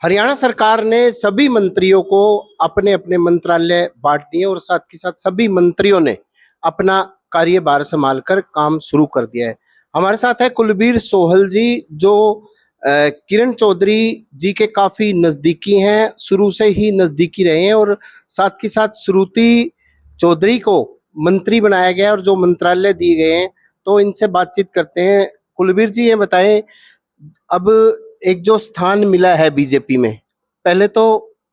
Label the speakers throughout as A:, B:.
A: हरियाणा सरकार ने सभी मंत्रियों को अपने अपने मंत्रालय बांट दिए और साथ के साथ सभी मंत्रियों ने अपना कार्यभार संभालकर काम शुरू कर दिया है। हमारे साथ है कुलबीर सोहल जी, जो किरण चौधरी जी के काफी नजदीकी हैं, शुरू से ही नजदीकी रहे हैं और साथ के साथ श्रुति चौधरी को मंत्री बनाया गया और जो मंत्रालय दिए गए हैं, तो इनसे बातचीत करते हैं। कुलबीर जी, ये बताएं, अब एक जो स्थान मिला है बीजेपी में, पहले तो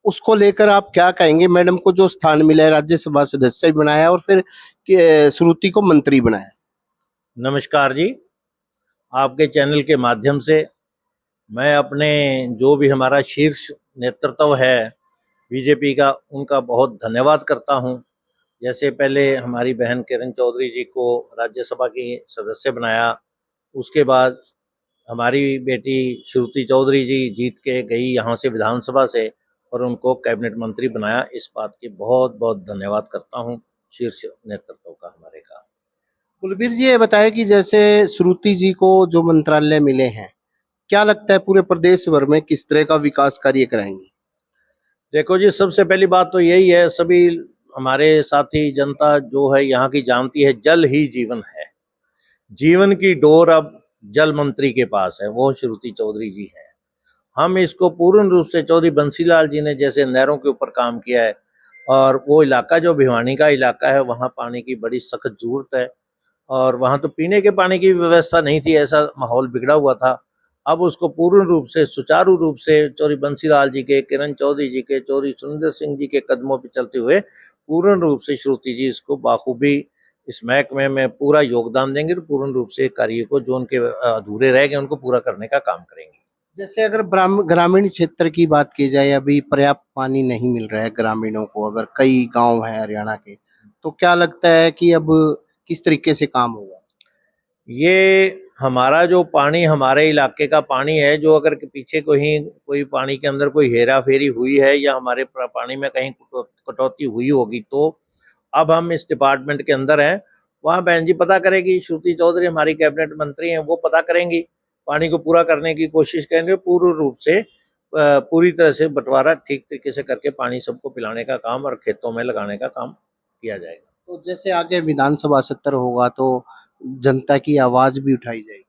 A: उसको लेकर आप क्या कहेंगे? मैडम को जो स्थान मिला है, राज्यसभा सदस्य बनाया और फिर श्रुति को मंत्री बनाया।
B: नमस्कार जी। आपके चैनल के माध्यम से मैं अपने जो भी हमारा शीर्ष नेतृत्व है बीजेपी का, उनका बहुत धन्यवाद करता हूं। जैसे पहले हमारी बहन किरण चौधरी जी को राज्यसभा की सदस्य बनाया, उसके बाद हमारी बेटी श्रुति चौधरी जी जीत के गई यहाँ से विधानसभा से और उनको कैबिनेट मंत्री बनाया। इस बात की बहुत बहुत धन्यवाद करता हूँ शीर्ष नेतृत्व का हमारे का।
A: कुलबीर जी, ये बताएं कि जैसे श्रुति जी को जो मंत्रालय मिले हैं, क्या लगता है पूरे प्रदेश भर में किस तरह का विकास कार्य कराएंगे?
B: देखो जी, सबसे पहली बात तो यही है, सभी हमारे साथी जनता जो है यहाँ की जानती है, जल ही जीवन है। जीवन की डोर अब जल मंत्री के पास है, वो श्रुति चौधरी जी है। हम इसको पूर्ण रूप से चौधरी बंसीलाल जी ने जैसे नहरों के ऊपर काम किया है, और वो इलाका जो भिवानी का इलाका है, वहाँ पानी की बड़ी सख्त जरूरत है और वहाँ तो पीने के पानी की व्यवस्था नहीं थी, ऐसा माहौल बिगड़ा हुआ था। अब उसको पूर्ण रूप से सुचारू रूप से चौधरी बंसीलाल जी के, किरण चौधरी जी के, चौधरी सुरेंद्र सिंह जी के कदमों पर चलते हुए पूर्ण रूप से श्रुति जी इसको बाखूबी इस महकमे में पूरा योगदान देंगे और पूर्ण रूप से कार्य को जो उनके अधूरे रह गए उनको पूरा करने का काम करेंगे।
A: जैसे अगर ग्रामीण क्षेत्र की बात की जाए, अभी पर्याप्त पानी नहीं मिल रहा है ग्रामीणों को, अगर कई गांव है हरियाणा के, तो क्या लगता है कि अब किस तरीके से काम होगा?
B: ये हमारा जो पानी हमारे इलाके का पानी है, जो अगर पीछे कोई पानी के अंदर कोई हेरा फेरी हुई है या हमारे पानी में कहीं कटौती हुई होगी, तो अब हम इस डिपार्टमेंट के अंदर हैं, वहाँ बहन जी पता करेगी, श्रुति चौधरी हमारी कैबिनेट मंत्री हैं, वो पता करेंगी, पानी को पूरा करने की कोशिश करेंगे, पूर्ण रूप से पूरी तरह से बंटवारा ठीक तरीके से करके पानी सबको पिलाने का काम और खेतों में लगाने का काम किया जाएगा।
A: तो जैसे आगे विधानसभा सत्र होगा तो जनता की आवाज भी उठाई जाएगी।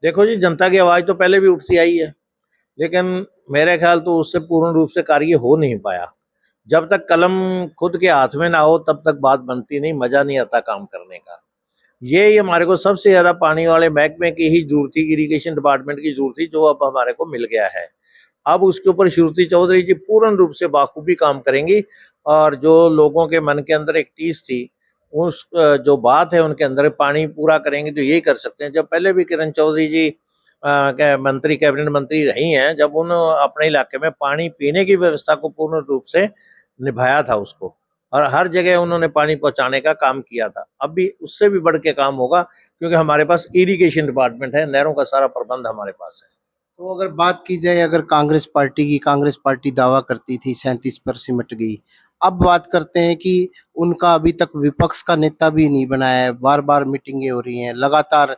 B: देखो जी, जनता की आवाज तो पहले भी उठती आई है, लेकिन मेरे ख्याल तो उससे पूर्ण रूप से कार्य हो नहीं पाया। जब तक कलम खुद के हाथ में ना हो तब तक बात बनती नहीं, मजा नहीं आता काम करने का। ये हमारे को सबसे ज्यादा पानी वाले महकमे की ही जरूरत थी, इरिगेशन डिपार्टमेंट की जरूरत थी, जो अब हमारे को मिल गया है। अब उसके ऊपर श्रुति चौधरी जी पूर्ण रूप से बाखूबी काम करेंगी और जो लोगों के मन के अंदर एक टीस थी, उस जो बात है उनके अंदर, पानी पूरा करेंगे तो यही कर सकते हैं। जब पहले भी किरण चौधरी जी कैबिनेट मंत्री रही हैं, जब उन्होंने अपने इलाके में पानी पीने की व्यवस्था को पूर्ण रूप से निभाया था उसको, और हर जगह उन्होंने पानी पहुंचाने का काम किया था। अब भी उससे भी बढ़ के काम होगा, क्योंकि हमारे पास इरिगेशन डिपार्टमेंट है, नहरों का सारा प्रबंध हमारे पास है।
A: तो अगर बात की जाए, अगर कांग्रेस पार्टी दावा करती थी 37 पर सिमट गई, अब बात करते हैं कि उनका अभी तक विपक्ष का नेता भी नहीं बनाया है, बार बार मीटिंगें हो रही हैं लगातार।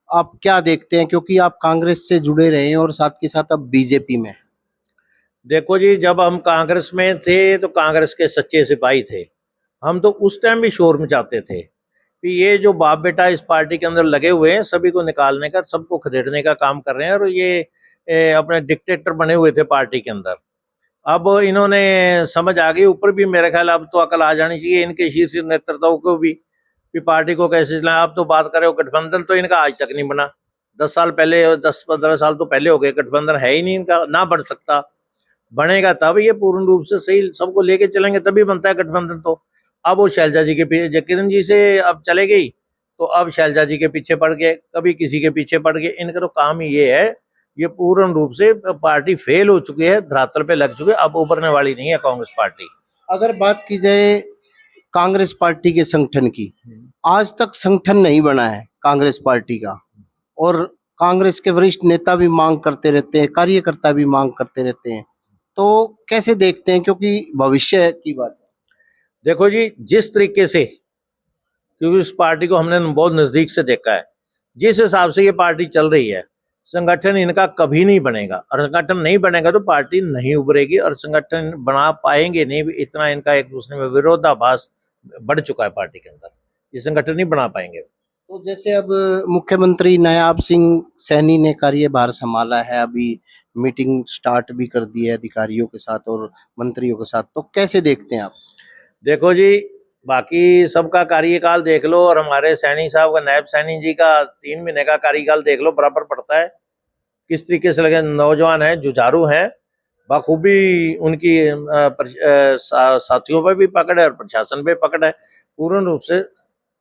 A: आप क्या देखते हैं, क्योंकि आप कांग्रेस से जुड़े रहे हैं और साथ के साथ अब बीजेपी में?
B: देखो जी, जब हम कांग्रेस में थे तो कांग्रेस के सच्चे सिपाही थे, हम तो उस टाइम भी शोर मचाते थे कि ये जो बाप बेटा इस पार्टी के अंदर लगे हुए हैं, सभी को निकालने का, सबको खदेड़ने का काम कर रहे हैं, और ये अपने डिक्टेटर बने हुए थे पार्टी के अंदर। अब इन्होंने समझ आ गई ऊपर भी, मेरे ख्याल अब तो अकल आ जानी चाहिए इनके शीर्ष नेतृत्व को भी कि पार्टी को कैसे चलाना। अब तो बात करें, गठबंधन तो इनका आज तक नहीं बना। 10 साल पहले, 10-15 साल तो पहले हो गए, गठबंधन है ही नहीं इनका, ना बढ़ सकता। बनेगा तब ये पूर्ण रूप से सही सबको लेके चलेंगे तभी बनता है गठबंधन। तो अब वो शैलजा जी के पीछे, किरण जी से अब चले गई, तो अब शैलजा जी के पीछे पड़ गए, कभी किसी के पीछे पड़ गए। इनका तो काम ही ये है, ये पूर्ण रूप से पार्टी फेल हो चुकी है, धरातल पे लग चुकी है, अब उभरने वाली नहीं है कांग्रेस पार्टी।
A: अगर बात की जाए कांग्रेस पार्टी के संगठन की, आज तक संगठन नहीं बना है कांग्रेस पार्टी का, और कांग्रेस के वरिष्ठ नेता भी मांग करते रहते हैं, कार्यकर्ता भी मांग करते रहते हैं, तो कैसे देखते हैं, क्योंकि भविष्य की बात है?
B: देखो जी, जिस तरीके से, क्योंकि इस पार्टी को हमने बहुत नजदीक से देखा है, जिस हिसाब से ये पार्टी चल रही है, संगठन इनका कभी नहीं बनेगा, और संगठन नहीं बनेगा तो पार्टी नहीं उभरेगी, और संगठन बना पाएंगे नहीं। इतना इनका एक दूसरे में विरोधाभास बढ़ चुका है पार्टी के अंदर, ये संगठन नहीं बना पाएंगे।
A: तो जैसे अब मुख्यमंत्री नायाब सिंह सैनी ने कार्यभार संभाला है, अभी मीटिंग स्टार्ट भी कर दी है अधिकारियों के साथ और मंत्रियों के साथ, तो कैसे देखते हैं आप?
B: देखो जी, बाकी सबका कार्यकाल देख लो और हमारे सैनी साहब का, नायब सैनी जी का 3 महीने का कार्यकाल देख लो, बराबर पड़ता है। किस तरीके से लगे, नौजवान है, जुझारू है, बखूबी उनकी साथियों पर भी पकड़ है और प्रशासन पे पकड़ है। पूर्ण रूप से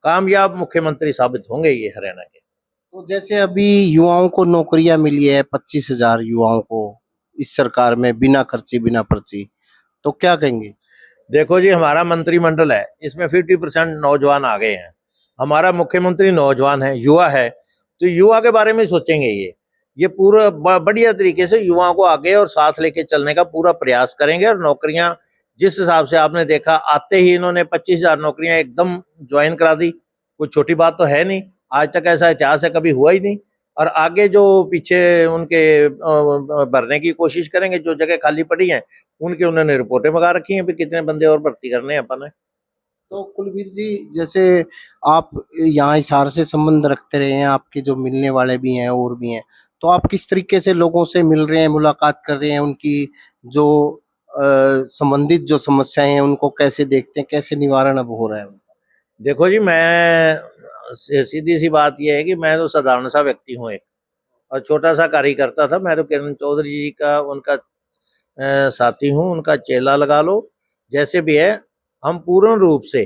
B: कामयाब मुख्यमंत्री साबित होंगे ये हरियाणा के।
A: तो जैसे अभी युवाओं को नौकरियां मिली है, 25,000 युवाओं को इस सरकार में बिना खर्ची बिना पर्ची, तो क्या कहेंगे?
B: देखो जी, हमारा मंत्रिमंडल है, इसमें 50% नौजवान आ गए हैं। हमारा मुख्यमंत्री नौजवान है, युवा है, तो युवा के बारे में सोचेंगे। ये पूरा बढ़िया तरीके से युवाओं को आगे और साथ लेके चलने का पूरा प्रयास करेंगे। और नौकरियां जिस हिसाब से आपने देखा, आते ही इन्होंने 25,000 नौकरियां एकदम ज्वाइन करा दी। कोई छोटी बात तो है नहीं, आज तक ऐसा इतिहास है कभी हुआ ही नहीं। और आगे जो पीछे उनके भरने की कोशिश करेंगे, जो जगह खाली पड़ी है उनके उन्होंने रिपोर्टें मंगा रखी हैं, कितने बंदे और भर्ती करने हैं अपन ने।
A: तो कुलवीर जी, जैसे आप यहाँ हिसार से संबंध रखते रहे हैं, आपके जो मिलने वाले भी हैं और भी हैं, तो आप किस तरीके से लोगों से मिल रहे हैं, मुलाकात कर रहे हैं, उनकी जो संबंधित जो समस्याएं हैं उनको कैसे देखते हैं, कैसे निवारण अब हो रहा है?
B: देखो जी, मैं सीधी सी बात यह है कि मैं तो साधारण सा व्यक्ति हूँ एक, और छोटा सा कार्यकर्ता था। मैं तो किरण चौधरी जी का उनका साथी हूँ, उनका चेला लगा लो, जैसे भी है। हम पूर्ण रूप से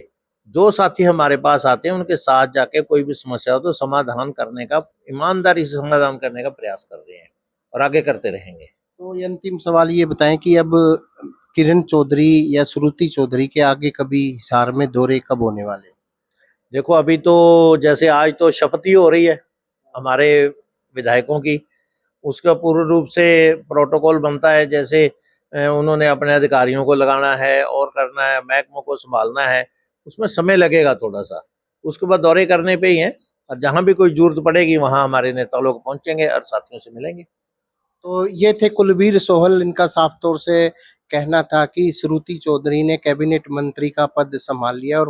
B: जो साथी हमारे पास आते हैं उनके साथ जाके कोई भी समस्या हो तो समाधान करने का, ईमानदारी से समाधान करने का प्रयास कर रहे हैं और आगे करते रहेंगे।
A: तो ये अंतिम सवाल ये बताएं कि अब किरण चौधरी या श्रुति चौधरी के आगे कभी हिसार में दौरे कब होने वाले?
B: देखो, अभी तो जैसे आज तो शपथ ही हो रही है हमारे विधायकों की, उसका पूर्ण रूप से प्रोटोकॉल बनता है। जैसे उन्होंने अपने अधिकारियों को लगाना है और करना है, महकमों को संभालना है, उसमें समय लगेगा थोड़ा सा। उसके बाद दौरे करने पे ही हैं, और जहां भी कोई जरूरत पड़ेगी वहां हमारे नेता लोग पहुंचेंगे और साथियों से मिलेंगे।
A: तो ये थे कुलवीर सोहल, इनका साफ तौर से कहना था कि श्रुति चौधरी ने कैबिनेट मंत्री का पद संभाल लिया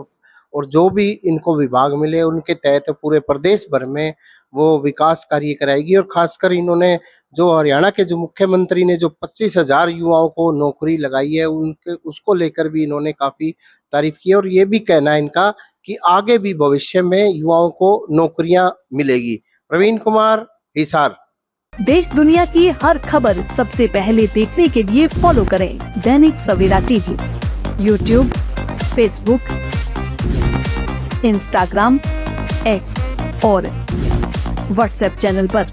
A: और जो भी इनको विभाग मिले उनके तहत पूरे प्रदेश भर में वो विकास कार्य कराएगी। और खासकर इन्होंने जो हरियाणा के जो मुख्यमंत्री ने जो 25,000 युवाओं को नौकरी लगाई है, उनके उसको लेकर भी इन्होंने काफी तारीफ की है। और ये भी कहना है इनका कि आगे भी भविष्य में युवाओं को नौकरियां मिलेगी। प्रवीण कुमार, हिसार।
C: देश दुनिया की हर खबर सबसे पहले देखने के लिए फॉलो करें Dainik Savera TV, YouTube, Facebook, Instagram, X और व्हाट्सएप चैनल पर।